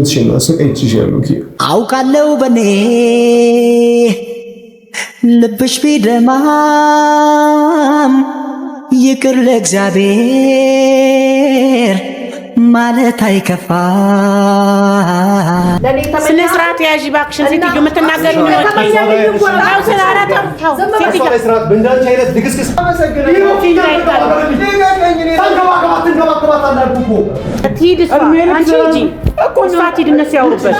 እውነትሽን ነው አሰቃይቼሻለሁ ኪያ አውቃለሁ በኔ ልብሽ ቢደማም ይቅር ለእግዚአብሔር ማለት አይከፋ ስነ ስርዓት ያዥ እባክሽን ሴትዮ የምትናገሪ ምን ወጣ ታው ሰላራታው ሴትዮ ስርዓት በእንዳንቺ አይነት ድግስግስ እኮ ሰዓት ሂድነት ሲያወሩበት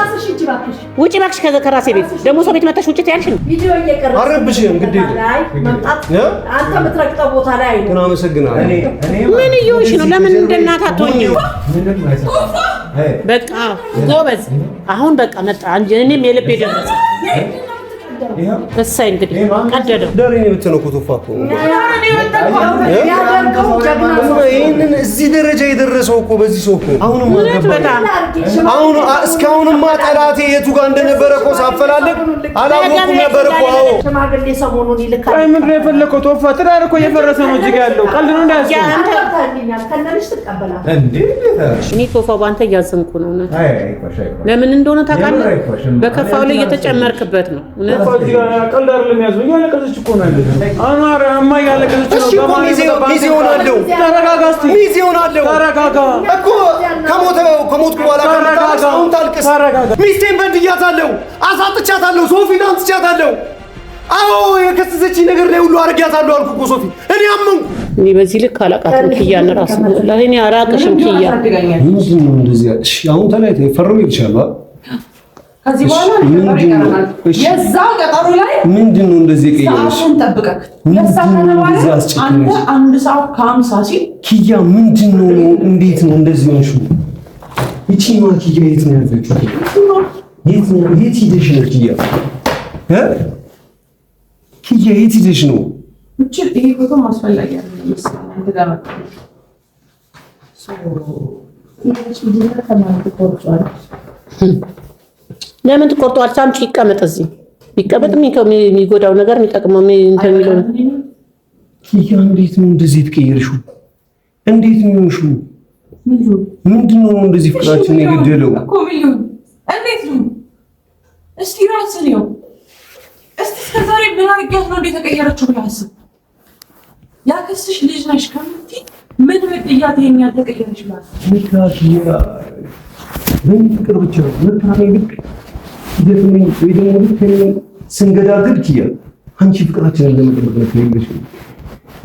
ውጪ እባክሽ ከራሴ ቤት ደግሞ ሰው ቤት መጣሽ ውጪ ትያለሽ ቪዲዮ እየቀረጽ አረብሽም ግድ መምጣት አንተ የምትረግጠው ቦታ ላይ ግን አመሰግናለሁ ምን እየሆንሽ ነው ለምን እንደናት አትሆኝም በቃ ጎበዝ አሁን በቃ መጣ አንጂ እኔም የልቤ ደረሰ እሰይ እንግዲህ ቀደደው ዳሬኔ ብትነኩ ተፋኩ ይሄንን እዚህ ደረጃ የደረሰው እኮ በዚህ ሰው እኮ አሁን እስካሁንማ ጠላቴ የቱ ጋር እንደነበረ እኮ ሳፈላልግ አላወኩም ነበር እኮ አዎ ሽማግሌ ሰሞኑን ይልካል አይ ምን የፈለከው ተወፋ ትዳር እኮ እየፈረሰ ነው እዚህ ጋር ያለው ቀልድ ነው እንዳያስብ ከነልሽ ትቀበላለህ እንዴ እኔ ቶፋው ባንተ እያዘንኩ ነው ለምን እንደሆነ ታውቃለህ በከፋው ላይ እየተጨመርክበት ነው እዚህ ጋር ቀልድ አይደለም ያዘው ያለቀሰች እኮ ነው ያለው አማራ አማ ያለቀሰች ነው ሚዜ ሆናለሁ ተረጋጋ እስቲ ሚዜ ሆናለሁ ተረጋጋ እኮ ከሞትኩ በኋላ አሁን ታልቅስ ሚስቴን በድያታለሁ አሳጥቻታለሁ ሶፊን አንስቻታለሁ አዎ የከሰሰችኝ ነገር ላይ ሁሉ አርጊያታለሁ አልኩ እኮ ሶፊ እኔ አመንኩ እኔ በዚህ ልክ አላቃተም ኪያን ራስ ለኔ አራቅሽም ኪያ ምንድን ነው እንደዚህ ያልሽ አሁን ተላይተ ፈርም ይልሻል ከዚህ በኋላ የዛው ቀጠሮ ላይ ምንድነው እንደዚህ ቀየረሽ? ሰዓቱን ጠብቀህ አንተ አንድ ሰዓት ከ50 ሲል ኪያ ምንድነው? እንዴት ነው እንደዚህ ሆንሽ? እቺማ ኪያ የት ነው ያለችው? የት ሄደሽ ነው ኪያ? ኪያ የት ሄደሽ ነው? እቺ ይሄ ፎቶ ማስፈላጊ አይደለም መሰለኝ አንተ ጋር መጣ ለምን ትቆርጧል? ሳምጪ ይቀመጥ እዚህ ይቀመጥ የሚጎዳው ነገር የሚጠቅመው እንደሚለው ኪያ እንዴት ነው እንደዚህ ትቀየርሽው? እንዴት ነው የሆንሽው? ምንድነው እንደዚህ ፍቅራችን የገደለው እኮ ሚሊዮን እንዴት ነው? እስቲ ራስን ነው እስቲ ከዛሬ ምን አድርጊያት ነው እንዴት ተቀየረችው ብለህ አስብ። ያከስሽ ልጅ ነሽ ከምቲ ምን በጥያት ይሄን ያልተቀየረች ማለት ኪያ ምን ፍቅር ብቻ ነው ልክ ይደክመኝ ወይ ደግሞ ልክ ስንገዳገድ ኪያ አንቺ ፍቅራችንን ለመጠበቅ ነው ትይልሽ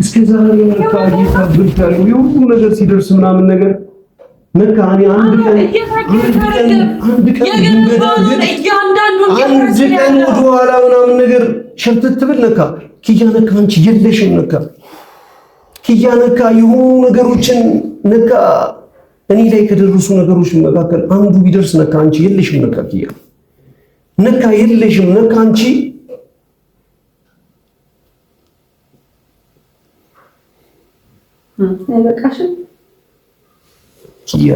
እስከ ዛሬ ታዲያ ብቻለሁ የሁሉ ነገር ሲደርስ ምናምን ነገር መካኒ አንድ ቀን ወደ ኋላ ምናምን ነገር ሸርተት ብል ነካ ኪያ ነካ አንቺ የለሽም ነካ ኪያ ነካ የሆኑ ነገሮችን ነካ እኔ ላይ ከደረሱ ነገሮች መካከል አንዱ ቢደርስ ነካ አንቺ የለሽም ነካ ኪያ ነካ የለሽም ነካ አንቺ አይበቃሽም ኪያ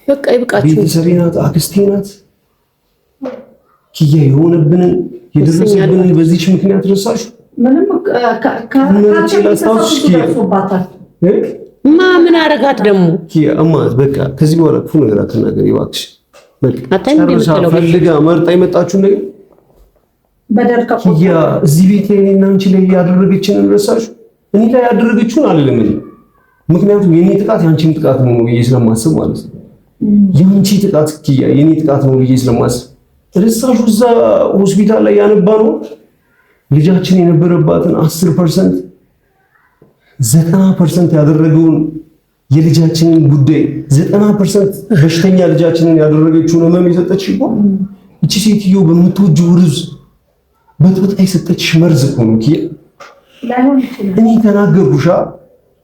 በቃ ይብቃችሁ ቤተሰቤ ናት አክስቴ ናት ኪያ የሆነብንን የደረሰብንን በዚህች ምክንያት ረሳሽ ምንም ምን አረጋት ደግሞ ኪያ እማት በቃ ከዚህ በኋላ ክፉ ነገር አትናገሪ እባክሽ በቃ ፈልጋ መርጣ የመጣችው ነገር ኪያ እዚህ ቤት ላይ እኔና አንቺ ላይ ያደረገችንን ረሳሽ እኔ ላይ ያደረገችውን አልልም ምክንያቱም የኔ ጥቃት ያንቺም ጥቃት ነው ብዬ ስለማስብ ማለት ነው ያንቺ ጥቃት ኪያ የኔ ጥቃት ነው ብዬ ስለማስብ ረሳሽ እዛ ሆስፒታል ላይ ያነባነው ልጃችን የነበረባትን 10% 90% ያደረገውን የልጃችንን ጉዳይ 90% በሽተኛ ልጃችንን ያደረገችውን ህመም የሰጠችሽ እኮ እቺ ሴትዮ በምትወጂው ሩዝ በጥብጣ የሰጠችሽ መርዝ እኮ ነው ኪያ እኔ ተናገርኩሻ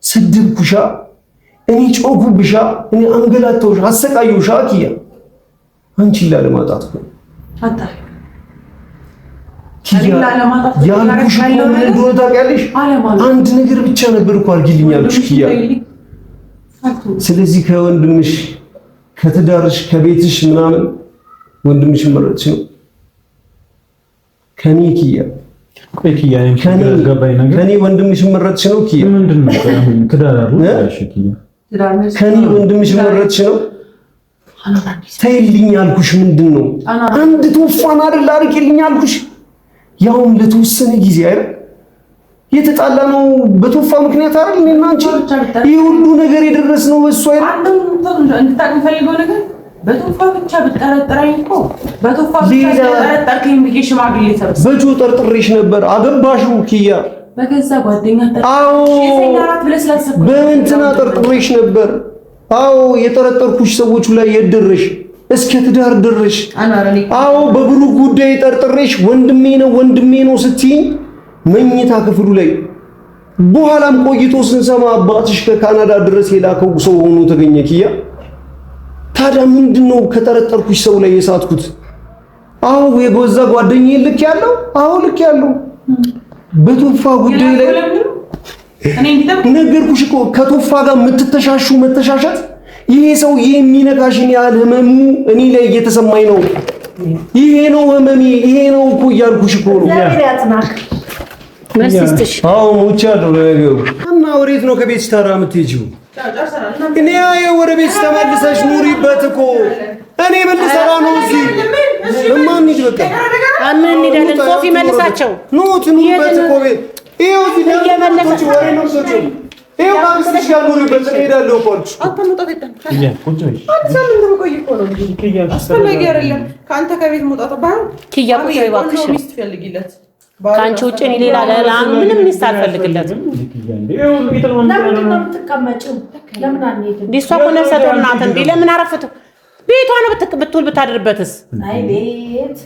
ስድብኩሻ እኔ ጮኩብሻ እኔ አንገላታውሽ አሰቃየውሻ ኪያ አንቺ ላለማጣት ነው አጣ ያልኩሽ እኮ ምን እንደሆነ ታውቂያለሽ? አንድ ነገር ብቻ ነበር እኮ አድርጊልኝ ያልኩሽ ኪያ። ስለዚህ ከወንድምሽ ከትዳርሽ ከቤትሽ ምናምን ወንድምሽ መረጥሽ ነው ከኔ ኪያ ቆይ ኪያ ከኔ ወንድምሽ መረጥሽ ነው ኪያ። ምንድነው ትዳር አሉ እሺ ኪያ ከኔ ወንድምሽ መረጥሽ ነው ተይልኝ አልኩሽ። ምንድነው አንድ ቶፋን አይደል አርቂልኝ አልኩሽ። ያውም ለተወሰነ ጊዜ አይደል የተጣላ ነው በቶፋ ምክንያት አይደል? እኔና አንቺ ይሄ ሁሉ ነገር የደረስነው በእሱ አይደል? እንድታውቅ ፈልገው ነገር በቶፋ ብቻ ብጠረጥረኝ እኮ በቶፋ ብቻ ጠረጠርከኝ ብዬ ሽማግሌ ሰብስብ በጆ ጠርጥሬሽ ነበር። አገባሽው ኪያ በገዛ ጓደኛ አዎ የሰኛራት ብለህ ስላሰብኩ በእንትና ጠርጥሬሽ ነበር። አዎ የጠረጠርኩሽ ሰዎች ላይ የደረሽ እስከ ትዳር ድረሽ። አዎ በብሩክ ጉዳይ ጠርጥሬሽ ወንድሜ ነው ስትይኝ መኝታ ክፍሉ ላይ በኋላም ቆይቶ ስንሰማ አባትሽ ከካናዳ ድረስ የላከው ሰው ሆኖ ተገኘ። ኪያ ታዲያ ምንድነው ከጠረጠርኩሽ ሰው ላይ የሳትኩት? አዎ የጎዛ ጓደኛዬ ልክ ያለው በቶፋ ጉዳይ ላይ ነገርኩሽ እኮ ከቶፋ ጋር የምትተሻሹ መተሻሸት ይሄ ሰው የሚነካሽን ያህል ህመሙ እኔ ላይ እየተሰማኝ ነው። ይሄ ነው ህመሜ፣ ይሄ ነው እኮ እያልኩሽ እኮ ነው። መስስተሽ አዎ ሙቻለሁ ለነገሩ። እና ወዴት ነው ከቤት ታራ የምትሄጂው? እኔ ወደ ቤት ተመልሰሽ ኑሪበት እኮ እኔ ምን ልሰራ ነው እዚህ? ለማን ይድበቃ አምን እንሄዳለን። ሶፊ መልሳቸው ኑት ኑሪበት እኮ ቤት ይኸው እዚህ ለምን ወሬ ነው ሰጪ ይኸው ካንስሽ ጋር ኑሪበት እሄዳለሁ እኮ አልኩሽ። አትመጣ ቤተን ያ ቁጭ በይ አንተ ምን እንደምቆይ እኮ ነው እንጂ አስፈላጊ አይደለም። ካንተ ከቤት መውጣት ባይሆን ኪያ ቁጭ በይ እባክሽ። ሚስት ፈልጊለት ካንቺ ውጭ እኔ ሌላ ምንም ሚስት አልፈልግለትም። ለምን ነው የምትቀመጪው? ለምን አንሄድም? ዲሷ እኮ ነፍሰ ጡር ናት እንዴ? ለምን አረፍት? ቤቷ ነው ብትውል ብታድርበትስ? አይ ቤት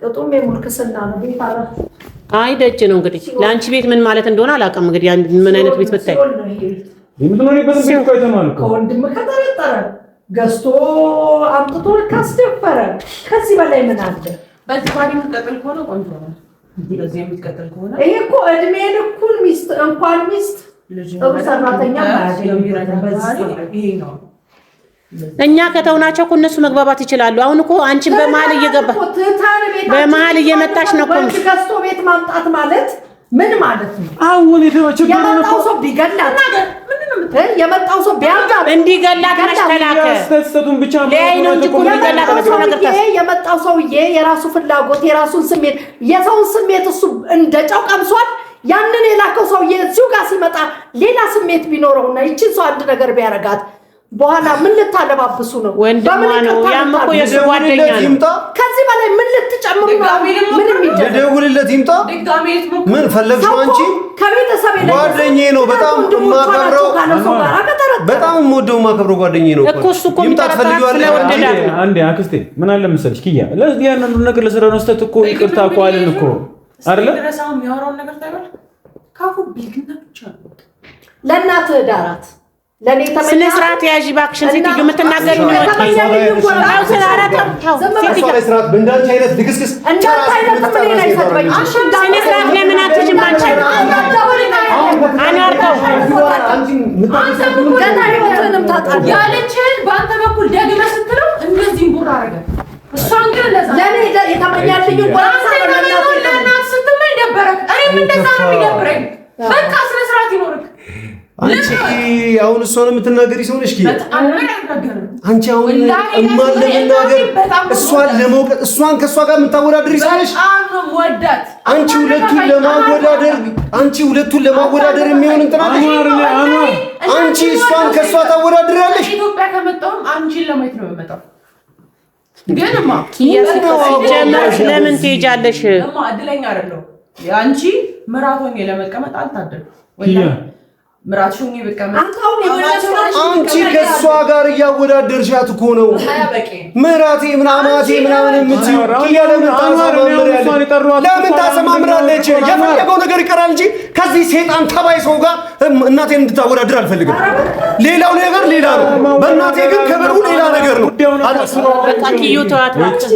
ቅጡም የሙልክስና ነው ቤት አረፍ። አይ ደጅ ነው እንግዲህ። ለአንቺ ቤት ምን ማለት እንደሆነ አላውቅም። እንግዲህ ምን አይነት ቤት ብታይ ከወንድም ከጠረጠረ ገዝቶ አምጥቶ ካስደፈረ ከዚህ በላይ ምን አለ? በዚህ ባዲ የምትቀጥል ከሆነ ቆንጆ ነው። በዚህ የምትቀጥል ከሆነ ይሄ እኮ እድሜ ልኩን ሚስት እንኳን ሚስት ጥሩ ሰራተኛ ይሄ ነው። እኛ ከተውናቸው እኮ እነሱ መግባባት ይችላሉ። አሁን እኮ አንቺን በመሀል እየገባ በመሀል እየመጣሽ ነው እኮ ገዝቶ ቤት ማምጣት ማለት ምን ማለት ነው? አሁን የተቸገረ ነው። የመጣው ሰው ቢገላት የመጣው ሰው ቢያርጋ እንዲገላት ነሽ ተላከ ያስተሰቱን ብቻ ለአይ ነው እንጂ እኮ እንዲገላት ነው ነገር ታስ የመጣው ሰውዬ የራሱ ፍላጎት የራሱን ስሜት የሰውን ስሜት እሱ እንደ ጨው ቀምሷል። ያንን የላከው ሰውዬ እዚሁ ጋር ሲመጣ ሌላ ስሜት ቢኖረውና ይቺን ሰው አንድ ነገር ቢያረጋት በኋላ ምን ልታለባብሱ ነው? ወንድሟ ነው ያም እኮ የሱ ጓደኛ ነው። ከዚህ በላይ ምን ልትጨምሩ ነው? ምን ልደውልለት ይምጣ? ምን ፈለግሽው አንቺ? ከቤተሰብ ጓደኛዬ ነው። በጣም የምወደው የማከብረው ጓደኛዬ ነው እኮ እሱ እኮ የሚጠረጥራት አንዴ አክስቴ ምን አለ መሰለሽ ኪያ ለዚህ ያንን ነገር ለሰራው ስህተት እኮ ይቅርታ እኮ አለን እኮ አይደለ? ድረሳው የሚያወራውን ነገር ታይባል ካፉ ቢልግና ብቻ ለእናትህ ዳራት ለኔ ተመለስ ስነ ስርዓት ያዢ ባክሽን ሴትዮ የምትናገሪው ነው። ታው ሰራራታው ስርዓት በእንዳንቺ አይነት ድግስግስ እንዳንተ አይነት ምን ላይ ሰጥበኝ ስነ ስርዓት ለምን አትችም አንቺ? አናርተው ገና ህይወትንም ታጣለህ ያለችን በአንተ በኩል ደግመ ስትለው እንደዚህ ቡራ አረገ። እሷን ግን ለኔ የተመኛልኝ ለእናት ስትመኝ ደበረክ። እኔም እንደዛ ነው የሚደብረኝ። በቃ ስነ ስርዓት ይኖርክ። አንቺ አሁን እሷን የምትናገሪ ሰው ነሽ ኪያ? አንቺ አሁን እማን ለመናገር እሷን ለመውቀጥ እሷን ከእሷ ጋር የምታወዳደሪ ሰው ነሽ? አንቺ ሁለቱን ለማወዳደር የሚሆን እንትን አለሽ? አንቺ እሷን ከእሷ ታወዳድሪያለሽ? ኢትዮጵያ ከመጣሁም አንቺን ለማየት ነው የምመጣው። ግንማ ጀመርሽ ለምን ትሄጃለሽ? እድለኛ አይደለሁ። አንቺ ምራቶኝ ለመቀመጥ አልታደልኩም ወይ ምራቱኝ በቀመጥ አንቺ ከሷ ጋር እያወዳደርሻት እኮ ነው። ምራቴ ምናማቴ ምናምን የምትይው ኪያ ለምን ታሰማምራለች? የፈለገው ነገር ይቀራል እንጂ ከዚህ ሴጣን ተባይ ሰው ጋር እናቴን እንድታወዳድር አልፈልግም። ሌላው ነገር ሌላ ነው። በእናቴ ግን ክብሩ ሌላ ነገር ነው። በቃ ኪዩ ተዋት እባክሽ።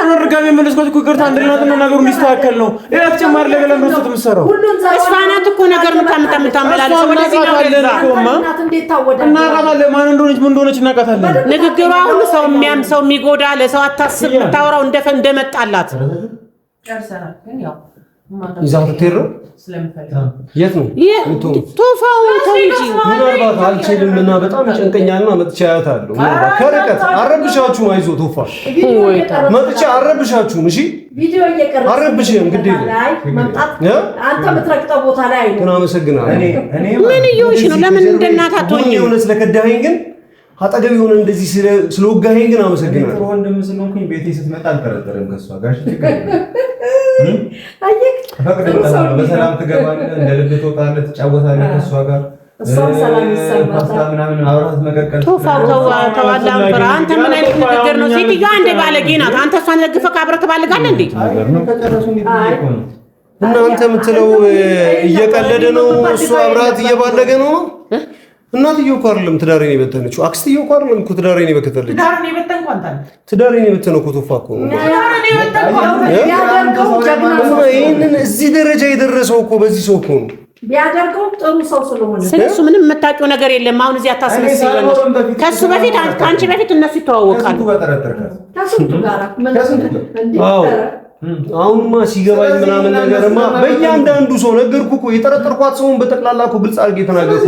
አረጋሚ መለስኮት እኮ ይቅርታ እንደናትና ነገሩ ሊስተካከል ነው። ሌላ ተጨማሪ ነገር ለምን ተምሰራው? እሷ ናት እኮ ነገር ምታመጣምታመላል ወደዚህ ነው ለቆማ እና አቃታለሁ ማን እንደሆነች እናቃታለን። ንግግሯ ሁሉ ሰው የሚያም ሰው የሚጎዳ ለሰው አታስብ የምታወራው እንደመጣላት ጨርሰናል። ግን ያው ይዛት ትሄድ ነው የት ነው ቶፋው ተውጂ ምናልባት አልችልም እና በጣም ጨንቀኛልና መጥቻ አያታለሁ ከርቀት አረብሻችሁም አይዞ ቶፋ መጥቻ አረብሻችሁም እሺ ቪዲዮ እየቀረጽ አረብሽም ግድ መምጣት አንተ የምትረግጠው ቦታ ላይ አይደለም ግን አመሰግናለሁ ምን ይሁንሽ ነው ለምን እንደናታ ተወኝ የሆነ ስለከዳኸኝ ግን አጠገብ የሆነ እንደዚህ ስለወጋኸኝ ግን አመሰግናለሁ ጥሩ ወንድም ስለሆንኩኝ ቤቴ ስትመጣ አልጠረጠርም ከሷ ጋር በሰላም ትገባለህ እንደ ልብ ትወጣለህ ትጫወታለህ ከሷ ጋር እሷም ሰላም ይሰማታል ምናምን አብራት መቀቀል ቶፋው ተዋላም ፍራ አንተ ምን አይነት ነገር ነው ሴትዮ አንዴ ባለጌ ናት አንተ እሷን ደግፈህ አብረህ ትባልጋለህ እንዴ እና አንተ የምትለው እየቀለደ ነው እሱ አብራት እየባለገ ነው እናትየው እኮ አይደለም ትዳሬን የበተነችው አክስትየው እኮ አይደለም እኮ ትዳሬን የበከተለች ትዳሬን የበተንኩ አንተ ትዳሬን የበተነው እኮ ቶፋ እኮ ነው ትዳሬን የበተንኩ ቢያደርገው ጀግና ሰው ይሄንን እዚህ ደረጃ የደረሰው እኮ በዚህ ሰው እኮ ነው ቢያደርገው ጥሩ ሰው ስለሆነ ስለሱ ምንም የምታውቂው ነገር የለም አሁን እዚህ አታስመስይ ይበልሽ ከሱ በፊት አንቺ በፊት እነሱ ይተዋወቃሉ ከስንቱ ጋር አዎ አሁንማ ሲገባኝ ምናምን ነገርማ በእያንዳንዱ ሰው ነገርኩ እኮ የጠረጠርኳት ሰውን በጠቅላላ እኮ ግልጽ አድርጌ ተናገርኩ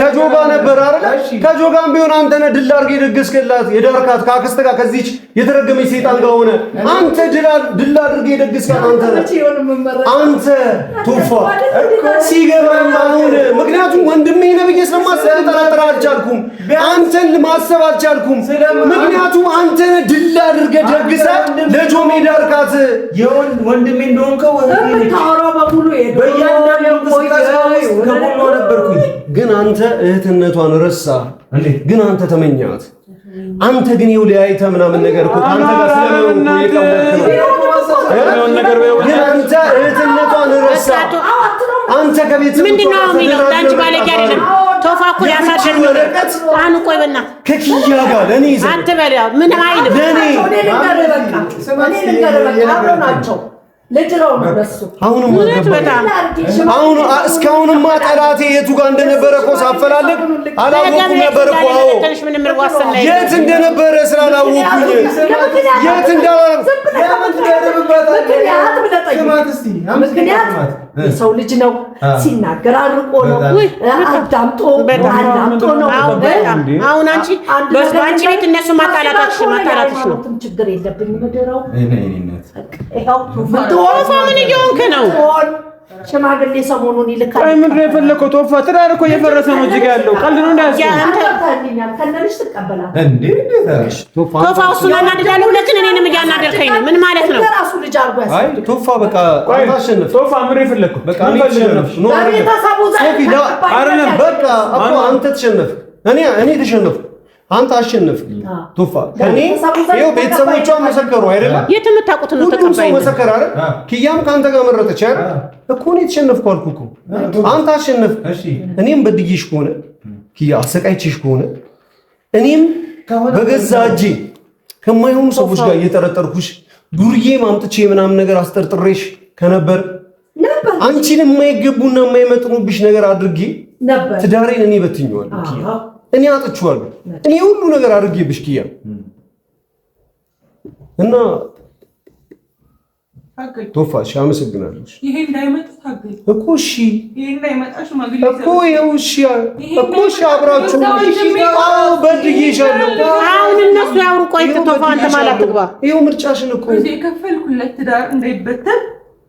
ከጆጋ ነበር አይደል ከጆጋም ቢሆን አንተ ነህ ድል አድርጌ የደገስከላት የዳርካት ከአክስት ጋር ከዚች የተረገመች ሰይጣን ጋር ሆነ አንተ ድል አድርጌ የደገስካት አንተ ቶፋ ሲገባኝ አሁን ምክንያቱም ወንድሜ ነህ ብዬ ስለማስብ ልጠረጥር አልቻልኩም አንተን ማሰብ አልቻልኩም ምክንያቱም አንተ ድል አድርጌ ደግሰህ ለጆሜ ዳርካት ወንድሜ እንደሆንከው ታወራው በሙሉ ከቦሎ ነበርኩኝ ግን አንተ እህትነቷን ረሳ ግን አንተ ተመኛት አንተ ግን ይኸው ለያይተህ ምናምን ነገር እኮ አንተ ጋር ስለምን የቀወጥከው ነገር ግን አንተ እህትነቷን ረሳ አንተ ከቤት ምንድነው የሚለው ዳንቺ ባለጌ አይደለም ቶፋ እኮ ያሳደር ነው አሁን ቆይ በእና ከኪያ ጋር ለኔ ይዘህ አትበላ ምን አይል ለኔ ናቸው ለድራው ነው ለሱ አሁንም አሁን እስካሁንማ ጠላቴ የቱ ጋር እንደነበረ እኮ ሳፈላልግ አላወኩም ነበር እኮ የት እንደነበረ ስላላወኩኝ የት ሰው ልጅ ነው ሲናገር አርቆ ነው አዳምጦ ነው አሁን አንቺ በአንቺ ቤት እነሱ ማጣላታችሁ ነው ችግር የለብኝም በድራው ቶፋ ምን እየሆንክ ነው ሽማግሌ ሰሞኑን ይልካል አይ ምንድን ነው የፈለከው ቶፋ ትዳር እኮ እየፈረሰ ነው እዚህ ጋር ያለው ቀልድ ነው ከነልሽ ትቀበላለህ እንዴ ቶፋ እሱን አናድዳለሁ ለክን እኔንም እያናደርከኝ ነው ምን ማለት ነው ራሱ ልጅ አርጎ አይ ቶፋ በቃ አታሸንፍ ቶፋ ምን የፈለከው በቃ እኔ ተሸነፍ ነው አይደለም በቃ እኮ አንተ ተሸነፍ እኔ ተሸነፍ አንተ አሸነፍ ቶፋ ከኔ ይኸው ቤተሰቦቿ መሰከሩ አይደለም የምታውቁት ነው ተቀባይ ነው መሰከረ አይደል ኪያም ካንተ ጋር መረጠች አይደል እኮ እኔ ተሸነፍኩ አልኩ እኮ አንተ አሸነፍ እኔም በድዬሽ ከሆነ ኪያ አሰቃይችሽ ከሆነ እኔም በገዛ እጄ ከማይሆኑ ሰዎች ጋር እየጠረጠርኩሽ ዱርዬ ማምጥቼ ምናምን ነገር አስጠርጥሬሽ ከነበር አንቺን የማይገቡና የማይመጥኑብሽ ነገር አድርጌ ትዳሬን እኔ በትኜዋለሁ ኪያ እኔ አጥቼዋለሁ እኔ ሁሉ ነገር አድርጌብሽ ኪያ እና ቶፋሽ አመሰግናለሁ ይሄ እንዳይመጣ ታገል እኮ እሺ ይሄ እንዳይመጣ ሽማግሌ እኮ ይኸው እሺ አብራችሁ አዎ በድዬሻለሁ አሁን እነሱ ያውሩ ቆይ ቶፋ አንተ ማለት ትግባ ይኸው ምርጫሽን እኮ እዚህ የከፈልኩለት ትዳር እንዳይበተን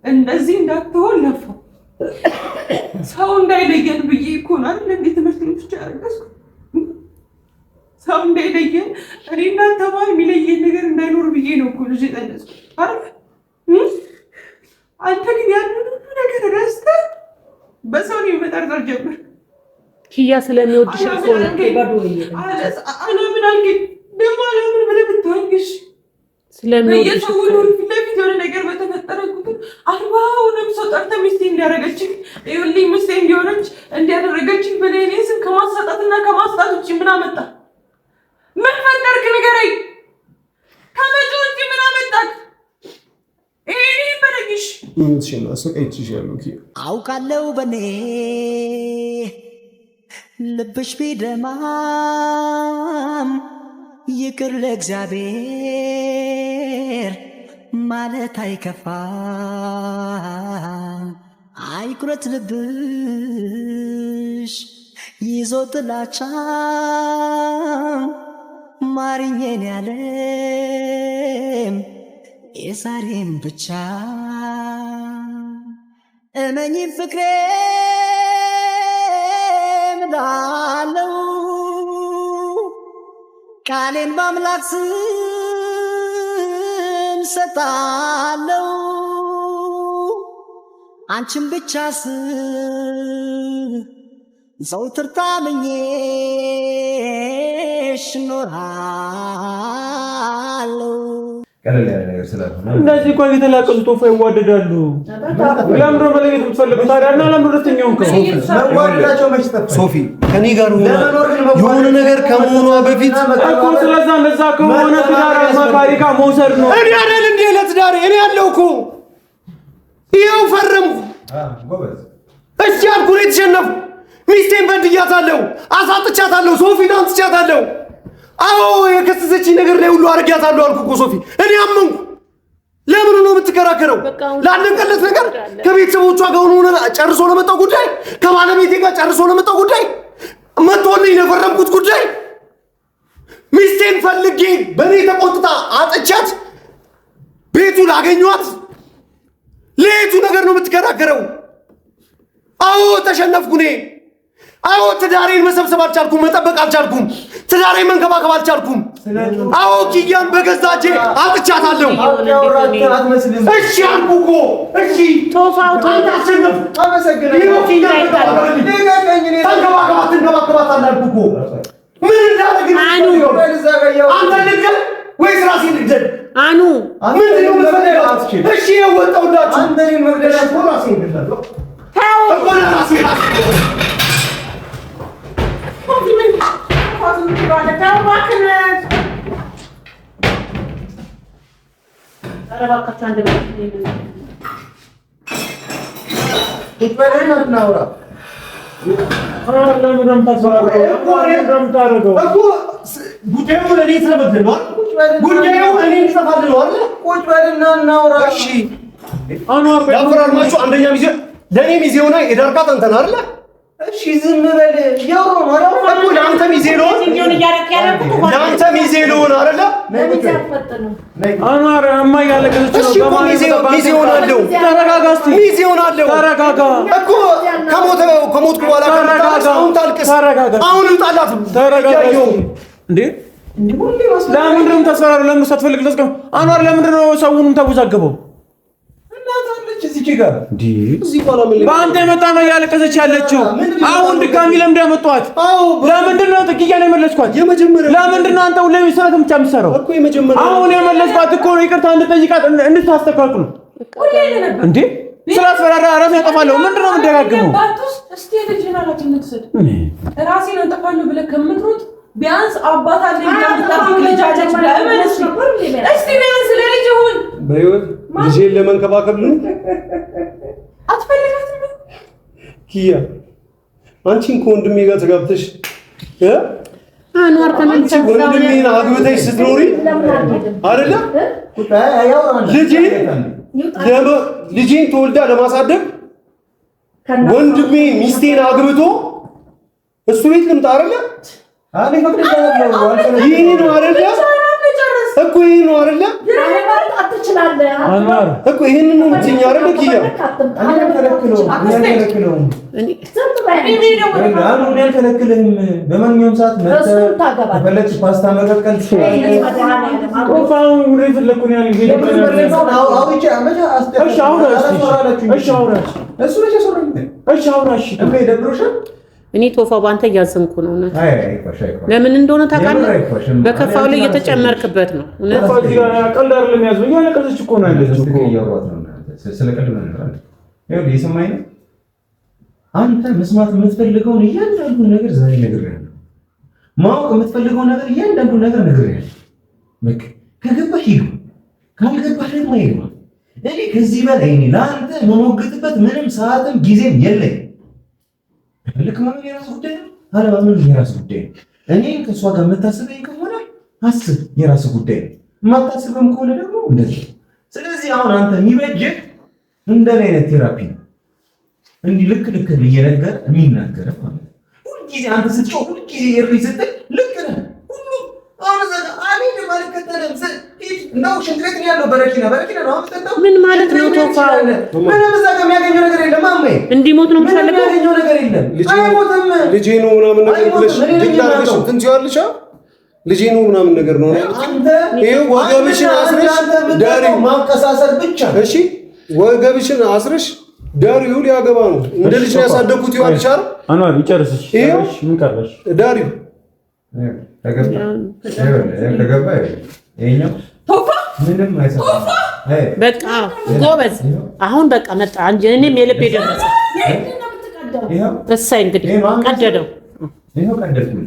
እንደዚህ እንዳትሆን ለፋ ሰው እንዳይለየን ብዬ እኮ ነው አይደል እንዴ ትምህርት ልትቻ ያረጋስኩ ሰው እንዳይለየን እኔ እናንተ ማለት የሚለየን ነገር እንዳይኖር ብዬ ነው እኮ ልጅ ጠነስኩ አይደል አንተ ግን ያንን ነገር ረስተህ በሰው ነው መጠርጠር ጀመር ኪያ ስለሚወድሽ እኮ ነው አለምን አንግል ደግሞ አለምን ብለህ ብትወንግሽ ስለሚወድሽ ለፊት የሆነ ነገር በተፈጠረ ቁጥር አርባውንም ሰው ጠርተህ ሚስቴ እንዲያደረገችኝ ይኸውልኝ ሚስቴ እንዲሆነች እንዲያደረገችኝ በሌኔ ስም ከማሳጣትና ከማስጣት ውጭ ምን አመጣ? ምን ፈጠርክ ንገረኝ። ከመጪ ውጭ ምን አመጣክ? ይሄ በለኝሽ ምንሽና ሰቀይችሻለሁ ኪያ አውቃለሁ በኔ ልብሽ ቢደማም ይቅር ለእግዚአብሔር ማለት አይከፋ አይኩረት ልብሽ ይዞ ጥላቻ ማርኜን ያለም የዛሬም ብቻ እመኝ ፍቅሬ ምላለው ቃሌን በአምላክ ስም ሰጣለው አንቺን ብቻ ዘውትር ታምኜሽ እኖራለሁ። እነዚህ እኮ የተላቀሱ ቶፋ ይዋደዳሉ። ለምንድን ነው መለየት የምትፈልገው ታዲያ? እና ለምንድን ነው ደስተኛው? ሶፊ ከኔ ጋር የሆነ ነገር ከመሆኗ በፊት እኮ ስለዛ እንደዛ ከሆነ ትዳር አማካሪ ጋር መውሰድ ነው። እኔ አይደል እንዴ ለትዳሬ እኔ ያለው እኮ ይኸው ፈረምኩ። እሺ አልኩ። እኔ ተሸነፍኩ። ሚስቴን በድያታለሁ፣ አሳጥቻታለሁ፣ ሶፊን አንስቻታለሁ። አዎ የከሰሰችኝ ነገር ላይ ሁሉ አድርጊያታለሁ አልኩ እኮ ሶፊ። እኔ አመንኩ። ለምን ነው የምትከራከረው? ላለቀለት ነገር ከቤተሰቦቿ ጋር ሆኖ ጨርሶ ለመጣው ጉዳይ፣ ከባለቤቴ ጋር ጨርሶ ለመጣው ጉዳይ፣ መጥቶልኝ የፈረምኩት ጉዳይ፣ ሚስቴን ፈልጌ በእኔ ተቆጥታ አጥቻት ቤቱን አገኟት። ለየቱ ነገር ነው የምትከራከረው? አዎ ተሸነፍኩ እኔ። አዎ ትዳሬን መሰብሰብ አልቻልኩም፣ መጠበቅ አልቻልኩም፣ ትዳሬን መንከባከብ አልቻልኩም። አዎ ኪያን በገዛ እጄ አጥቻታለሁ። እሺ አልኩ እኮ እሺ። ቶፋው ተሸነፍ አመሰግናለሁ። ተንከባከባት አላልኩ እኮ። ምን እንዳደረግ አንተ ልግደል ወይስ ራሴን ልግደል? አኑ ምንድን ነው የምትፈልገው? እሺ የወጣሁላችሁ አንተን መግደላት ነው። ራሴን ልግደል እኮ ራሴ ጉዳዩ ለእኔ ስለመግደል ጉዳዩ እኔ እንዲጠፋልነዋል። ቁጭ በልና እናውራ። እሺ ያፈራርማችሁ። አንደኛ ሚዜ ለእኔ ሚዜ ሆና የዳርካት አንተን አይደለ? እሺ ዝም በል። ያው ማለት እኮ ለአንተ ሚዜ ነው፣ ለአንተ ሚዜ ነው አይደለ? አንዋር እማ እያለቀሰች ነው። እሺ እኮ ሚዜ ሆናለሁ። ተረጋጋ እስኪ። ሚዜ ሆናለሁ። ተረጋጋ እኮ ከሞትኩ በኋላ አሁን ታልቅስ። አሁን እንጣላት። ተረጋጋ እንዴ! ለምንድን ነው የምታስፈራሩ? ለምን ሳትፈልግ ለስከም አንዋር ለምንድን ነው ሰውንም ተወዛገበው? በአንተ የመጣ ነው እያለቀሰች ያለችው። አሁን ድጋሚ ለምንድን ነው ያመጣኋት? ለምንድን ነው ጥቂያ ነው የመለስኳት? ለምንድን ነው አንተ ሁሌ ስራት ብቻ የምትሰራው? አሁን የመለስኳት እኮ ነው ይቅርታ እንድጠይቃት እንድታስተካክሉ እንዴ። ስላስፈራራ ራሴን አጠፋለሁ። ምንድን ነው የምትደጋግመው? እስቲ ልጅና ለትንክስድ ራሴን አጠፋለሁ ብለህ ከምትሮጥ ቢያንስ አባት አለ እንደምታውቅ ልጃጀች ለማለት ነው። እስቲ ቢያንስ ለልጅ ሁን። በህይወት ልጄን ለመንከባከብ ነው አትፈልጋትም? ኪያ አንቺን ከወንድሜ ጋር ተጋብተሽ አንዋር አንቺ ወንድሜን አግብተሽ ስትኖሪ አይደለ ልጄን ተወልዳ ለማሳደግ ወንድሜ ሚስቴን አግብቶ እሱ ቤት ልምጣ አይደለ? ይሄ ነው አይደለ እኮ ይሄ ነው አይደለ እኮ ይሄንን ነው የምትይኝ አይደለ? ኪያ በማንኛውም ሰዓት መተህ ፓስታ መቀቀል እኔ ቶፋው ባንተ እያዘንኩ ነው። ለምን እንደሆነ ታውቃለህ? በከፋው ላይ እየተጨመርክበት ነው። ቀልድ አይደለም ያዘው። እያለቀሰች እኮ ነው ያለችው እኮ። አንተ መስማት የምትፈልገውን እያንዳንዱን ነገር ዛሬ ነግሬሃለሁ። ማወቅ የምትፈልገውን ነገር እያንዳንዱን ነገር ነግሬሃለሁ። በቃ ከገባህ ይግባ፣ ካልገባህ ደግሞ ይግባ። እኔ ከዚህ በላይ ለአንተ መሞግትበት ምንም ሰዓትም ጊዜም የለኝም። ልክ ማመን የራስ ጉዳይ ነው፣ አለማመን የራስ ጉዳይ ነው። እኔን ከእሷ ጋር የምታስበኝ ከሆነ አስብ፣ የራስ ጉዳይ ነው። የማታስብም ከሆነ ደግሞ እንደዚህ። ስለዚህ ስለዚህ አሁን አንተ የሚበጅህ እንደኔ አይነት ቴራፒ ነው። እንዲህ ልክ እየነገረ የሚናገር ማለት ነው። ሁልጊዜ አንተ ስትጮህ ሁልጊዜ እሪ ስትል ልክ ነህ። ሁሉም አሁን ዘጋ አሜን ማለት ከተለም ነው። ሽንት ቤት ነው ያለው። በረኪና ነው አምጥተው ምን ማለት ነው? ቶፋው ምንም እዛ ጋር የሚያገኘው ነገር የለም። አሜ እንዲሞት ነው የምትፈልገው? የሚያገኘው ነገር የለም። አይሞትም። ልጄ ነው ምናምን ነገር ብለሽ ድግዳርሽ እንትን ሲዋልሻ ልጄ ነው ምናምን ነገር ነው። አንተ ይሄው ወገብሽን አስረሽ ዳሪው ማንቀሳሰር ብቻ። እሺ ወገብሽን አስረሽ ዳሪው ሊያገባ ነው። እንደ ልጅ ነው ያሳደኩት ይዋልሻ አኗር ይጨርስሽ። ምን ቀረሽ? ዳሪው ተገባ ይሄኛው ቶፋ ምንም አይሰማም። በቃ ጎበዝ። አሁን በቃ መጣ እንጂ እኔም የልቤ ደረሰ። እሰይ እንግዲህ ቀደደው። ይሄው ቀደድኩኝ።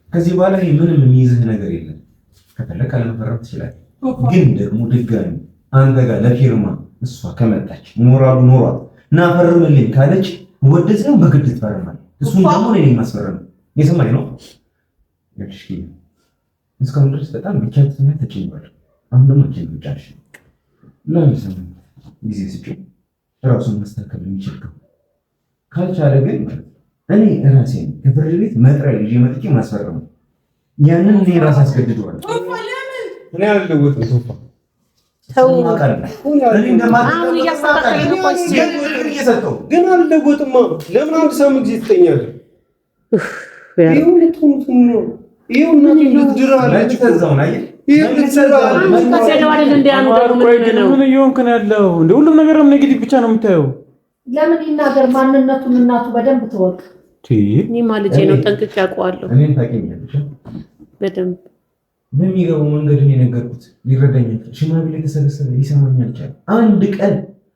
ከዚህ በኋላ ምንም የሚይዝህ ነገር የለም። ከፈለክ አለመፈረም ትችላለህ። ግን ደግሞ ድጋሚ አንተ ጋር ለፊርማ እሷ ከመጣች ሞራሉ ኖሯት እና ፈርምልኝ ካለች ወደት ነው በግድ ትፈርማለህ። እሱን ደግሞ እኔ ማስፈረም የሰማኝ ነው። እሺ እስካሁን ድረስ በጣም ብቻትና ተጨንቋል። አሁን ደግሞ ተጨንቋል። ለምን ጊዜ ስጪው ራሱን ማስተካከል የሚችል ካልቻለ ግን እኔ ራሴን ከፍርድ ቤት መጥሪያ ይዤ መጥቼ ማስፈረም ያንን እኔ ራሴ አስገድደዋለሁ። እኔ አልለወጥም። ቶፋ ተው እኔ እንደማትለወጥ እየሰጠው ግን አልለወጥማ። ለምን አንድ ሳምንት ጊዜ ትተኛለህ? ይሁን ልትሆኑትን ነው። ይሁን እናቴ ልትድራ አለች። ተዛውን አየህ ይሁን ልትሰራ ምን እየሆንክ ነው ያለው? እንደ ሁሉም ነገር ኔጌቲቭ ብቻ ነው የምታየው። ለምን ይናገር? ማንነቱን እናቱ በደንብ ትወቅ። እኔማ ልጄ ነው ጠንቅቄ አውቀዋለሁ። እኔን ታውቂኛለሽ በደንብ በሚገባው መንገድ ነው የነገርኩት። ሊረዳኝ ሽማግሌ ተሰበሰበ፣ ሊሰማኝ አልቻለም።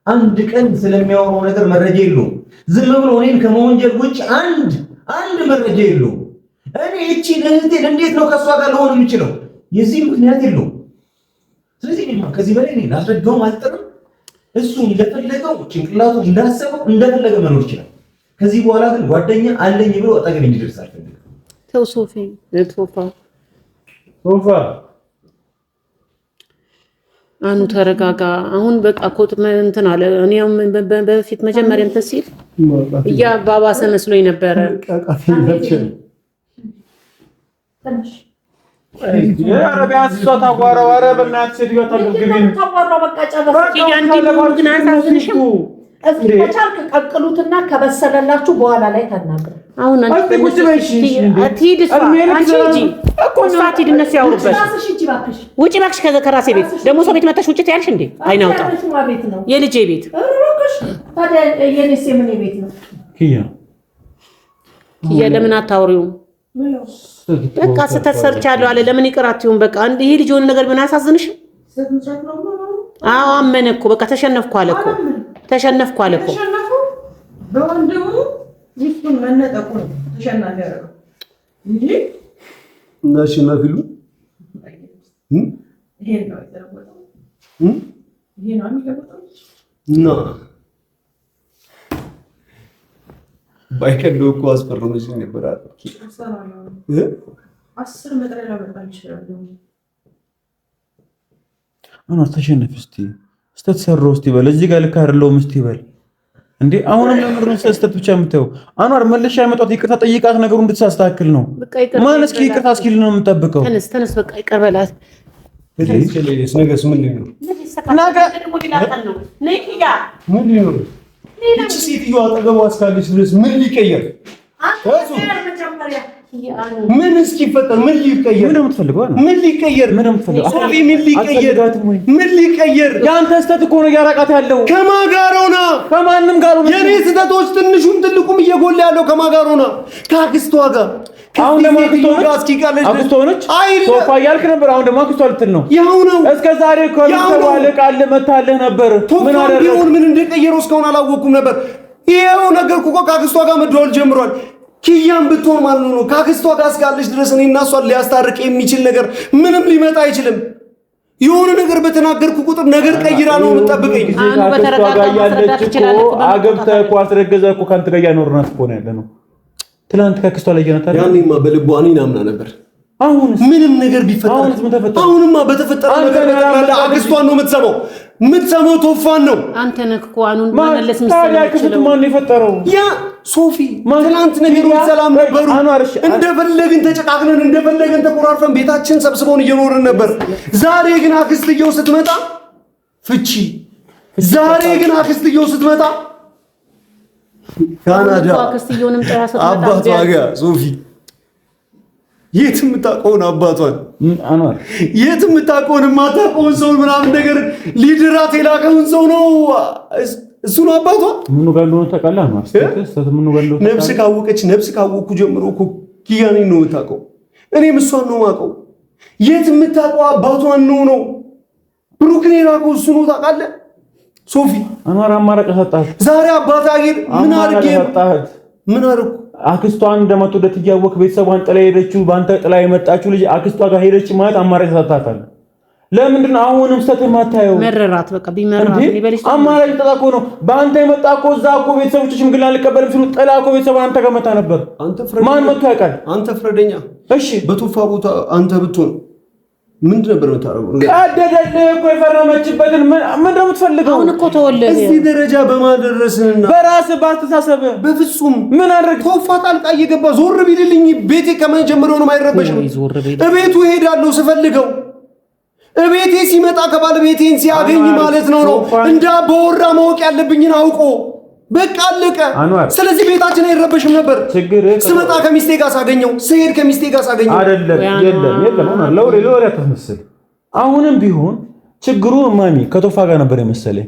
አንድ ቀን ስለሚያወራው ነገር መረጃ የለውም። ዝም ብሎ እኔን ከመወንጀል ውጭ አንድ መረጃ የለውም። እኔ እቺን እህቴን እንዴት ነው ከእሷ ጋር ልሆን የምችለው? የዚህ ምክንያት የለውም። ስለዚህ ከዚህ በላይ እኔ ላስረዳውም አልጥርም። እሱ እንደፈለገው ጭንቅላቱ እንዳሰበው እንደፈለገ መኖር ይችላል። ከዚህ በኋላ ግን ጓደኛ አለኝ ብሎ አጠገብ እንዲደርስ አልፈልግም። ተው ሶፊ ቶፋ አኑ ተረጋጋ። አሁን በቃ ኮት እንትን አለ። እኔም በፊት መጀመሪያ እንትን ሲል እያባባሰ መስሎኝ ነበረ። የአረቢያን እሷ ታጓራው። ኧረ በእናትህ ሴትዮዋ ታገብግቢን ታጓራው። በቃ ጨረሰ። ግን አሳዝንሽም። እስኪ ከቻልክ ቀቅሉትና ከበሰለላችሁ በኋላ ላይ ተናገሩ። አሁን አንቺ ቁጭ በይሽ። አትሂድ እሷ አንቺ ሂጂ እኮ ነው። አትሂድ እነሱ ያወሩበት። ውጪ እባክሽ ከራሴ ቤት። ደግሞ ሰው ቤት መጣሽ ውጪ ትያለሽ እንዴ? አይናውጣ የልጄ ቤት ታዲያ የኔስ የምን ቤት ነው? ኪያ ለምን አታወሪውም? በቃ ስህተት ሰርቻለሁ አለ። ለምን ይቅር አትይውም? በቃ ይሄ ልጅ የሆነ ነገር ምን አያሳዝንሽም? አዎ አመነ እኮ በቃ ተሸነፍኩ አለ እኮ ተሸነፍኩ አለ እኮ። በወንድሙ ይፍቱን መነጠቁ ነው ተሸናፊ ያደረገው እንጂ እናሽ ማፊሉ ይሄ ነው የተረወጠው። ይሄ ነው የሚለወጠው እና ባይከለው እኮ አስፈረመሽ ነበር አይደል? 10 መጥሪያ ላመጣ ይችላል። አሁን ተሸነፍ ስተት ሰራው እስቲ በል። እዚህ ጋር ልክ አይደለውም እስቲ በል እንዴ። አሁንም ለምንድነው ስተት ብቻ የምታየው? አኗር መልሻ ያመጣት ይቅርታ ጠይቃት ነገሩ እንድትሳስተካክል ነው ማለት። እስኪ ይቅርታ እስኪል ነው የምጠብቀው። ተነስ በቃ ይቅር በላት። ስለዚህ ነገስ ምን ነው እቺ ሴትዮዋ አጠገቧ እስካለች ድረስ ምን ሊቀየር ምን እስኪፈጠር ምን ሊቀየር ምን የምትፈልገው ነው? ምን ሊቀየር ምን የምትፈልገው ሶፊ ምን ሊቀየር ምን ሊቀየር? ያንተ ስተት እኮ ነው ያራቃት ያለው። ከማን ጋር ሆና? ከማንም ጋር ሆና። የኔ ስተቶች ትንሹም ትልቁም እየጎላ ያለው ከማን ጋር ሆና? ከአክስቷ ጋር። አሁን ደግሞ አክስቷ ሆነች። ሶፋ እያልክ ነበር። አሁን ደግሞ አክስቷ ልትል ነው። ያው ነው። እስከ ዛሬ እኮ ተባለ ቃል መታለህ ነበር። ምን አደረገ? ቢሆን ምን እንደቀየረው እስካሁን አላወኩም ነበር። ይሄው ነገር እኮ ከአክስቷ ጋር መደወል ጀምሯል። ኪያም ብትሆን ማለት ነው ከአክስቷ ጋር እስካለች ድረስ እኔ እና እሷን ሊያስታርቅ የሚችል ነገር ምንም ሊመጣ አይችልም። የሆነ ነገር በተናገርኩ ቁጥር ነገር ቀይራ ነው የምጠብቀኝ። አገብተህ እኮ አስረገዘህ እኮ ከአንተ ጋር እያኖርናት እኮ ነው ያለ ነው። ትናንት ከአክስቷ ላይ ያናታ ያኔማ በልቧ እኔን አምና ነበር። አሁን ምንም ነገር ቢፈጠር አሁንማ በተፈጠረ ነገር አክስቷን ነው የምትሰማው። የምትሰማው ቶፋን ነው። አንተ ነህ እኮ አኑን መመለስ የሚሰማው ማን የፈጠረው? ያ ሶፊ ትናንት ነገሮች ሰላም ነበሩ። እንደፈለግን ተጨቃቅነን እንደፈለግን ተቆራርፈን ቤታችን ሰብስበውን እየኖርን ነበር። ዛሬ ግን አክስትየው ስትመጣ ፍቺ። ዛሬ ግን አክስትየው ስትመጣ ካናዳ አክስትየውንም ጥራ ስትመጣ አባቷ ጋር ሶፊ የት የምታውቀውን አባቷን የት የምታውቀውን የማታውቀውን ሰው ምናምን ነገር ሊድራት የላከውን ሰው ነው እሱ ነው አባቷ። ምኑ ጋር እንደሆነ ታውቃለህ? ነፍስ ካወቀች ነፍስ ካወቅኩ ጀምሮ እኮ ኪያኔ ነው የምታውቀው። እኔም እሷን ነው የማውቀው። የት የምታውቀው አባቷን ነው ብሩክን የላከው እሱ ነው ታውቃለህ? ሶፊ አንዋር አማራጭ ሰጣት። ዛሬ አባታ ግን ምን አድርጌ ምን አድርኩ? አክስቷን እንደመጡለት እያወቅ ቤተሰቧን ጥላ ሄደችው። በአንተ ጥላ የመጣችው ልጅ አክስቷ ጋር ሄደች ማለት አማራጭ ሰጣታል። ለምንድን ነው አሁንም ስተትህ ማታየው? መረራት በቃ ቢመራት ይበልሽ አማራጭ ተጣቆ ነው። በአንተ የመጣ እኮ እዛ እኮ ቤተሰቦች ሽምግልና አልቀበልም ሲሉ ጥላ እኮ ቤተሰብ አንተ ጋር መጣ ነበር። ማን መጥቶ ያውቃል? አንተ ፍረደኛ። እሺ በቶፋ ቦታ አንተ ብትሆን ምንድን ነበር የምታደርገው? ቀደደልህ እኮ የፈረመችበትን ምንድን ነው የምትፈልገው? አሁን እኮ ተወለደ እዚህ ደረጃ በማደረስንና በራስህ ባስተሳሰብ በፍጹም ምን አደረግ? ቶፋ ጣልቃ እየገባ ዞር ቢልልኝ ቤቴ ከመጀመሪያው ነው አይረበሽም። እቤቱ ሄዳለሁ ስፈልገው እቤቴ ሲመጣ ከባለቤቴን ሲያገኝ ማለት ነው እንደ በወራ ማወቅ ያለብኝን አውቆ በቃ አለቀ። ስለዚህ ቤታችን አይረበሽም ነበር። ስመጣ ከሚስቴ ጋር ሳገኘው ስሄድ ከሚስቴ ጋር ሳገኘው አይደለም የለም አሁን ለወሬ አትመስል። አሁንም ቢሆን ችግሩ ማሚ ከቶፋ ጋር ነበር የመሰለኝ።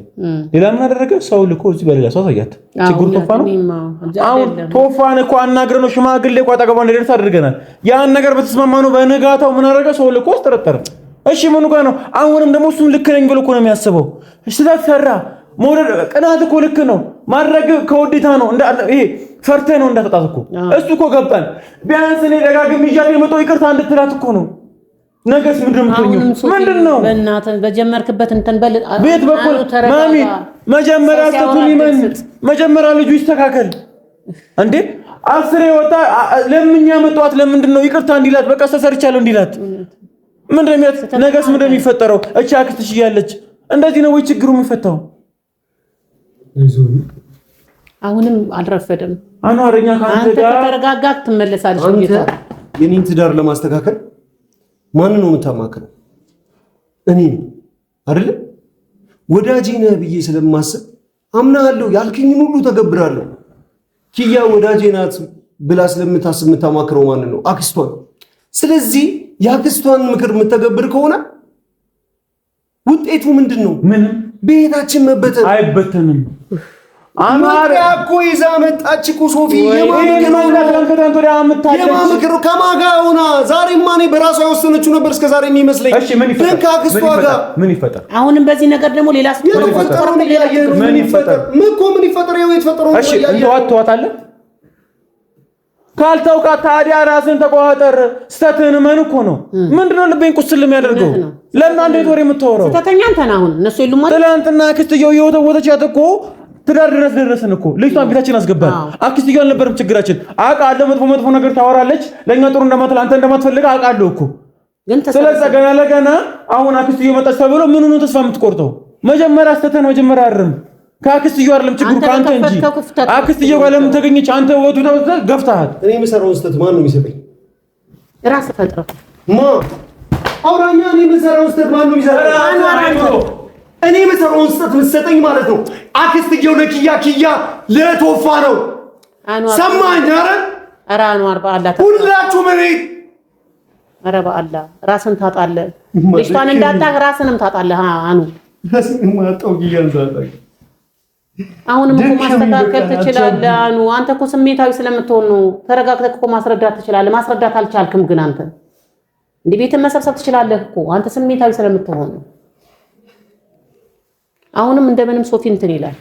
ሌላ ምን አደረገ? ሰው ልኮ እዚህ በሌላ ሰው አሳያት። ችግሩ ቶፋ ነው። አሁን ቶፋን እኮ አናግረን ነው ሽማግሌ እኮ አጠገቧ እንደደረሰ አድርገናል። ያን ነገር በተስማማነው በነጋታው ምን አደረገ? ሰው ልኮ አስጠረጠረ። እሺ ምኑ ጋር ነው? አሁንም ደግሞ እሱም ልክ ነኝ ብሎ እኮ ነው የሚያስበው። እሺ ተሰራ ሞደል ቅናት እኮ ልክ ነው ማድረግ ከውዴታ ነው። ይሄ ፈርተህ ነው እንዳትጣት እኮ እሱ እኮ ገባን። ቢያንስ እኔ ደጋግሜ ይዣት የመጣው ይቅርታ እንድትላት እኮ ነው። ነገስ ምንድን ነው በእናትህ በጀመርክበት እንትን በል ቤት በኩል ማሚ መጀመሪያ ስተቱን ይመን መጀመሪያ ልጁ ይስተካከል እንዴ። አስሬ ወጣ ለምኛ መጣት ለምንድን ነው ይቅርታ እንዲላት በቃ ተሰርቻለሁ እንዲላት ምንድን ነው የሚያት? ነገስ ምንድን ነው የሚፈጠረው? እቺ አክስትሽ እያለች እንደዚህ ነው ወይ ችግሩ የሚፈታው? አሁንም አልረፈደም። አንዋርኛ ካንተ ጋር ተረጋጋት ትመለሳለች። አንተ የኔን ትዳር ለማስተካከል ማን ነው የምታማክረው? እኔ አይደል? ወዳጄ ነህ ብዬ ስለማስብ አምናለሁ። ያልከኝን ሁሉ ተገብራለሁ። ኪያ ወዳጄ ናት ብላ ስለምታስብ የምታማክረው ማን ነው? አክስቷን። ስለዚህ የአክስቷን ምክር የምተገብር ከሆነ ውጤቱ ምንድን ነው? ምንም ቤታችን መበተን አይበተንም። አንዋር እኮ ይዛ መጣች እኮ ሶፊ። የማምክር ከማጋ ሆና ዛሬማ እኔ በራሷ የወሰነችው ነበር እስከዛሬ የሚመስለኝ። ከአክስቷ ጋር ምን ይፈጠር? አሁንም በዚህ ነገር ደግሞ ሌላ ምን ይፈጠር? ያው የተፈጠረው እሺ እንተዋታለን። ካልተውቃት ታዲያ ራስን ተቆጣጠር። ስተትህን መን እኮ ነው። ምንድነው ልቤን ቁስል የሚያደርገው? ለምን አንዴ ወሬ የምታወራው? ስተተኛ አንተ ነህ። አሁን እነሱ የሉም ማለት ትናንትና አክስትየው የወተወተቻት እኮ ትዳር ድረስ ደረስን እኮ። ልጅቷን ቤታችን አስገባን። አክስትየው አልነበረም ችግራችን። አውቃለሁ መጥፎ ነገር ታወራለች። ለኛ ጥሩ እንደማትል አንተ እንደማትፈልግ አውቃለሁ እኮ። ስለዚህ ገና ለገና አሁን አክስትየው መጣች ተብሎ ምን ነው ተስፋ የምትቆርጠው? መጀመሪያ ስተተን መጀመሪያ አርም። ከአክስትየው አይደለም ችግሩ ካንተ እንጂ። አክስትየው ጋር ለምን ተገኘች? አንተ ወጡ ተወጣ ገፍታሃል። እኔ የምሰራውን ስተት ማን ነው የሚሰጠኝ? ራስህ ፈጥረው አውራኛ። እኔ የምሰራውን ስተት ማን ነው የሚሰጠኝ? እኔ የምሰራውን ስተት የምትሰጠኝ ማለት ነው አክስትየው ለኪያ፣ ኪያ ለቶፋ ነው። ሰማኝ? ኧረ አንዋር በአላህ ሁላችሁም እኔ ኧረ በአላህ ራስን ታጣለህ። ልጅቷን እንዳጣህ ራስንም ታጣለህ። አኑ አሁንም እኮ ማስተካከል ትችላለህ። አኑ አንተ እኮ ስሜታዊ ስለምትሆን ነው። ተረጋግተህ እኮ ማስረዳት ትችላለህ። ማስረዳት አልቻልክም ግን አንተ እንደ ቤትን መሰብሰብ ትችላለህ እኮ አንተ ስሜታዊ ስለምትሆን ነው። አሁንም እንደምንም ሶፊ እንትን ይላል።